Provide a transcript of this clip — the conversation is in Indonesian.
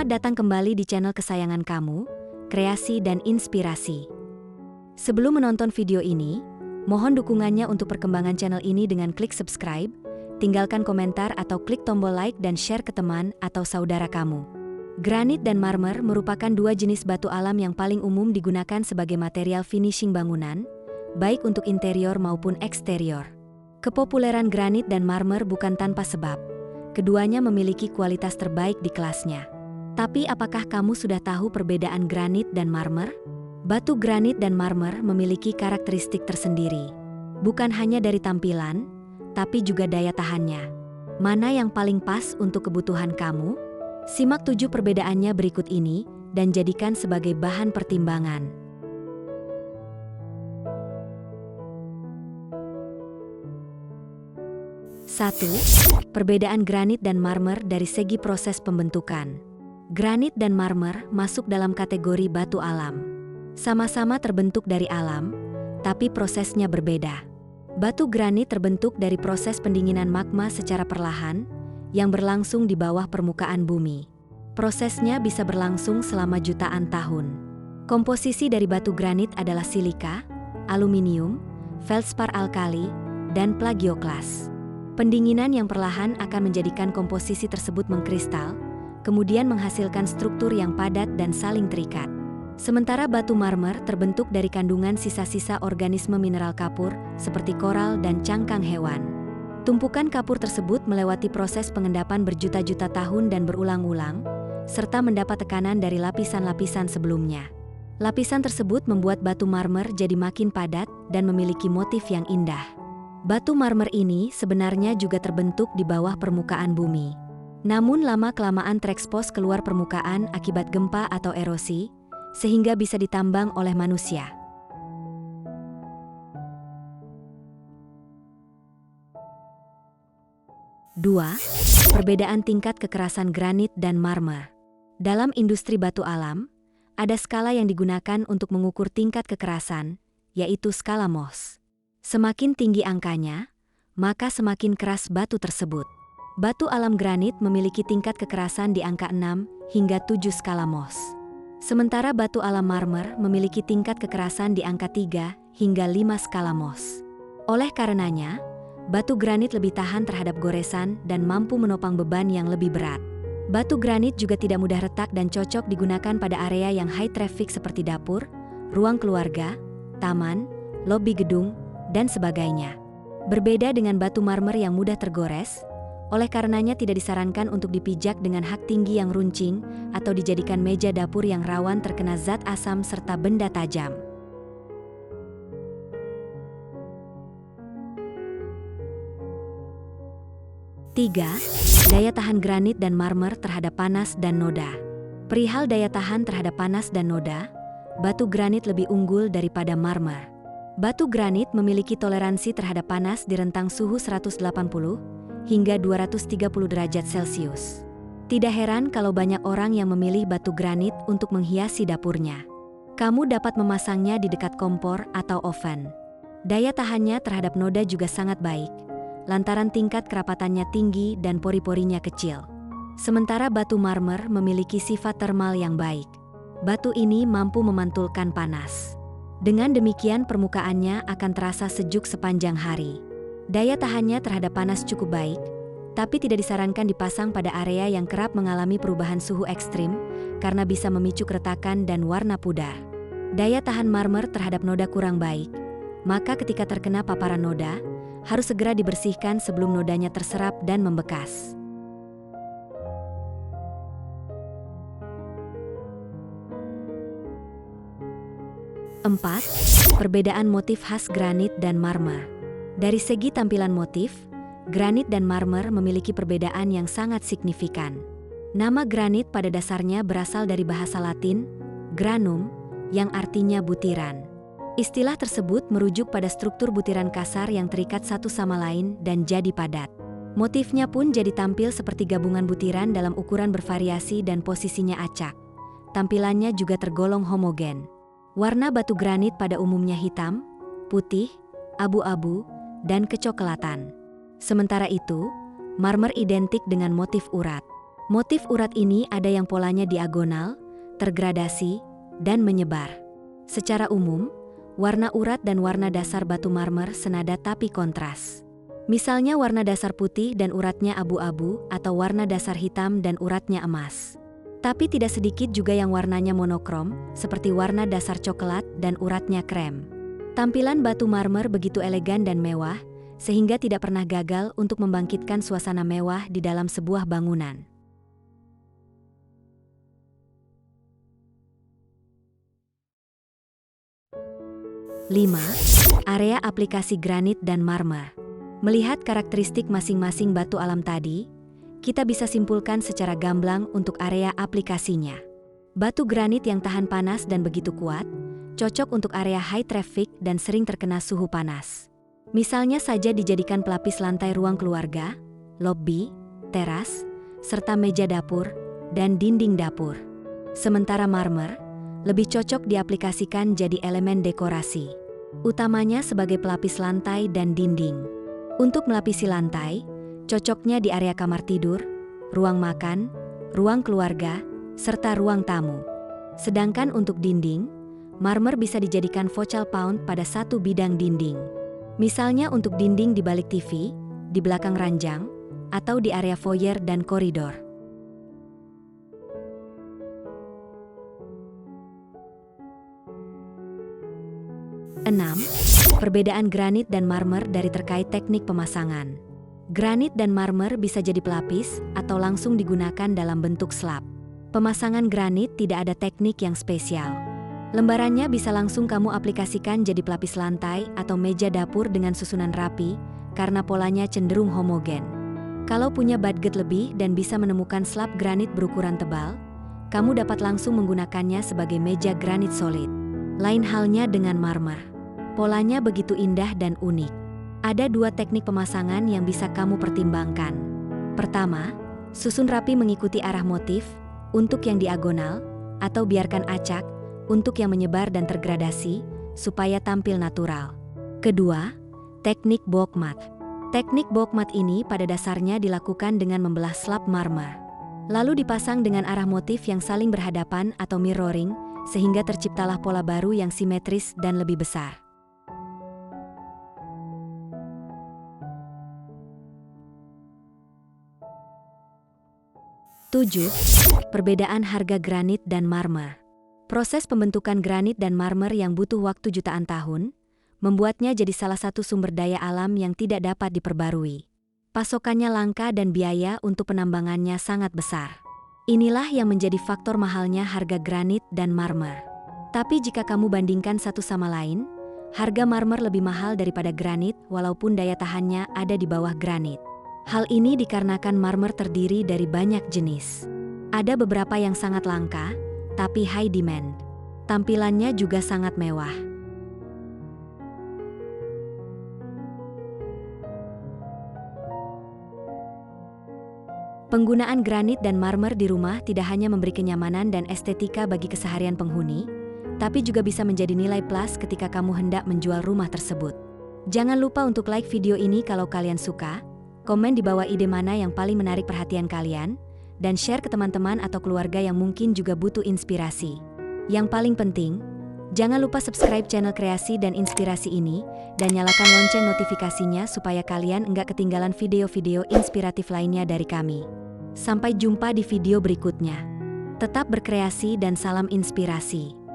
Selamat datang kembali di channel kesayangan kamu, Kreasi dan Inspirasi. Sebelum menonton video ini, mohon dukungannya untuk perkembangan channel ini dengan klik subscribe, tinggalkan komentar atau klik tombol like dan share ke teman atau saudara kamu. Granit dan marmer merupakan dua jenis batu alam yang paling umum digunakan sebagai material finishing bangunan, baik untuk interior maupun eksterior. Kepopuleran granit dan marmer bukan tanpa sebab. Keduanya memiliki kualitas terbaik di kelasnya. Tapi apakah kamu sudah tahu perbedaan granit dan marmer? Batu granit dan marmer memiliki karakteristik tersendiri. Bukan hanya dari tampilan, tapi juga daya tahannya. Mana yang paling pas untuk kebutuhan kamu? Simak 7 perbedaannya berikut ini dan jadikan sebagai bahan pertimbangan. 1. Perbedaan granit dan marmer dari segi proses pembentukan. Granit dan marmer masuk dalam kategori batu alam. Sama-sama terbentuk dari alam, tapi prosesnya berbeda. Batu granit terbentuk dari proses pendinginan magma secara perlahan, yang berlangsung di bawah permukaan bumi. Prosesnya bisa berlangsung selama jutaan tahun. Komposisi dari batu granit adalah silika, aluminium, feldspar alkali, dan plagioklas. Pendinginan yang perlahan akan menjadikan komposisi tersebut mengkristal, kemudian menghasilkan struktur yang padat dan saling terikat. Sementara batu marmer terbentuk dari kandungan sisa-sisa organisme mineral kapur seperti koral dan cangkang hewan. Tumpukan kapur tersebut melewati proses pengendapan berjuta-juta tahun dan berulang-ulang, serta mendapat tekanan dari lapisan-lapisan sebelumnya. Lapisan tersebut membuat batu marmer jadi makin padat dan memiliki motif yang indah. Batu marmer ini sebenarnya juga terbentuk di bawah permukaan bumi. Namun lama-kelamaan terekspos keluar permukaan akibat gempa atau erosi, sehingga bisa ditambang oleh manusia. Dua, perbedaan tingkat kekerasan granit dan marmer. Dalam industri batu alam, ada skala yang digunakan untuk mengukur tingkat kekerasan, yaitu skala Mohs. Semakin tinggi angkanya, maka semakin keras batu tersebut. Batu alam granit memiliki tingkat kekerasan di angka 6 hingga 7 skala Mohs. Sementara batu alam marmer memiliki tingkat kekerasan di angka 3 hingga 5 skala Mohs. Oleh karenanya, batu granit lebih tahan terhadap goresan dan mampu menopang beban yang lebih berat. Batu granit juga tidak mudah retak dan cocok digunakan pada area yang high traffic seperti dapur, ruang keluarga, taman, lobi gedung, dan sebagainya. Berbeda dengan batu marmer yang mudah tergores, oleh karenanya tidak disarankan untuk dipijak dengan hak tinggi yang runcing atau dijadikan meja dapur yang rawan terkena zat asam serta benda tajam. Tiga, daya tahan granit dan marmer terhadap panas dan noda. Perihal daya tahan terhadap panas dan noda, batu granit lebih unggul daripada marmer. Batu granit memiliki toleransi terhadap panas di rentang suhu 180 hingga 230 derajat Celcius. Tidak heran kalau banyak orang yang memilih batu granit untuk menghiasi dapurnya. Kamu dapat memasangnya di dekat kompor atau oven. Daya tahannya terhadap noda juga sangat baik, lantaran tingkat kerapatannya tinggi dan pori-porinya kecil. Sementara batu marmer memiliki sifat termal yang baik. Batu ini mampu memantulkan panas. Dengan demikian permukaannya akan terasa sejuk sepanjang hari. Daya tahannya terhadap panas cukup baik, tapi tidak disarankan dipasang pada area yang kerap mengalami perubahan suhu ekstrim karena bisa memicu keretakan dan warna pudar. Daya tahan marmer terhadap noda kurang baik, maka ketika terkena paparan noda, harus segera dibersihkan sebelum nodanya terserap dan membekas. 4. Perbedaan motif khas granit dan marmer. Dari segi tampilan motif, granit dan marmer memiliki perbedaan yang sangat signifikan. Nama granit pada dasarnya berasal dari bahasa Latin, granum, yang artinya butiran. Istilah tersebut merujuk pada struktur butiran kasar yang terikat satu sama lain dan jadi padat. Motifnya pun jadi tampil seperti gabungan butiran dalam ukuran bervariasi dan posisinya acak. Tampilannya juga tergolong homogen. Warna batu granit pada umumnya hitam, putih, abu-abu, dan kecoklatan. Sementara itu, marmer identik dengan motif urat. Motif urat ini ada yang polanya diagonal, tergradasi, dan menyebar. Secara umum, warna urat dan warna dasar batu marmer senada tapi kontras. Misalnya warna dasar putih dan uratnya abu-abu atau warna dasar hitam dan uratnya emas. Tapi tidak sedikit juga yang warnanya monokrom, seperti warna dasar coklat dan uratnya krem. Tampilan batu marmer begitu elegan dan mewah, sehingga tidak pernah gagal untuk membangkitkan suasana mewah di dalam sebuah bangunan. Lima, area aplikasi granit dan marmer. Melihat karakteristik masing-masing batu alam tadi, kita bisa simpulkan secara gamblang untuk area aplikasinya. Batu granit yang tahan panas dan begitu kuat, cocok untuk area high traffic dan sering terkena suhu panas. Misalnya saja dijadikan pelapis lantai ruang keluarga, lobi, teras, serta meja dapur, dan dinding dapur. Sementara marmer lebih cocok diaplikasikan jadi elemen dekorasi, utamanya sebagai pelapis lantai dan dinding. Untuk melapisi lantai, cocoknya di area kamar tidur, ruang makan, ruang keluarga, serta ruang tamu. Sedangkan untuk dinding, marmer bisa dijadikan focal point pada satu bidang dinding. Misalnya untuk dinding di balik TV, di belakang ranjang, atau di area foyer dan koridor. 6. Perbedaan granit dan marmer dari terkait teknik pemasangan. Granit dan marmer bisa jadi pelapis atau langsung digunakan dalam bentuk slab. Pemasangan granit tidak ada teknik yang spesial. Lembarannya bisa langsung kamu aplikasikan jadi pelapis lantai atau meja dapur dengan susunan rapi karena polanya cenderung homogen. Kalau punya budget lebih dan bisa menemukan slab granit berukuran tebal, kamu dapat langsung menggunakannya sebagai meja granit solid. Lain halnya dengan marmer. Polanya begitu indah dan unik. Ada dua teknik pemasangan yang bisa kamu pertimbangkan. Pertama, susun rapi mengikuti arah motif, untuk yang diagonal, atau biarkan acak, untuk yang menyebar dan tergradasi, supaya tampil natural. Kedua, teknik bookmat. Teknik bookmat ini pada dasarnya dilakukan dengan membelah slab marmer. Lalu dipasang dengan arah motif yang saling berhadapan atau mirroring, sehingga terciptalah pola baru yang simetris dan lebih besar. 7. Perbedaan harga granit dan marmer. Proses pembentukan granit dan marmer yang butuh waktu jutaan tahun, membuatnya jadi salah satu sumber daya alam yang tidak dapat diperbarui. Pasokannya langka dan biaya untuk penambangannya sangat besar. Inilah yang menjadi faktor mahalnya harga granit dan marmer. Tapi jika kamu bandingkan satu sama lain, harga marmer lebih mahal daripada granit walaupun daya tahannya ada di bawah granit. Hal ini dikarenakan marmer terdiri dari banyak jenis. Ada beberapa yang sangat langka, tapi high demand. Tampilannya juga sangat mewah. Penggunaan granit dan marmer di rumah tidak hanya memberi kenyamanan dan estetika bagi keseharian penghuni, tapi juga bisa menjadi nilai plus ketika kamu hendak menjual rumah tersebut. Jangan lupa untuk like video ini kalau kalian suka, komen di bawah ide mana yang paling menarik perhatian kalian, dan share ke teman-teman atau keluarga yang mungkin juga butuh inspirasi. Yang paling penting, jangan lupa subscribe channel Kreasi dan Inspirasi ini, dan nyalakan lonceng notifikasinya supaya kalian nggak ketinggalan video-video inspiratif lainnya dari kami. Sampai jumpa di video berikutnya. Tetap berkreasi dan salam inspirasi.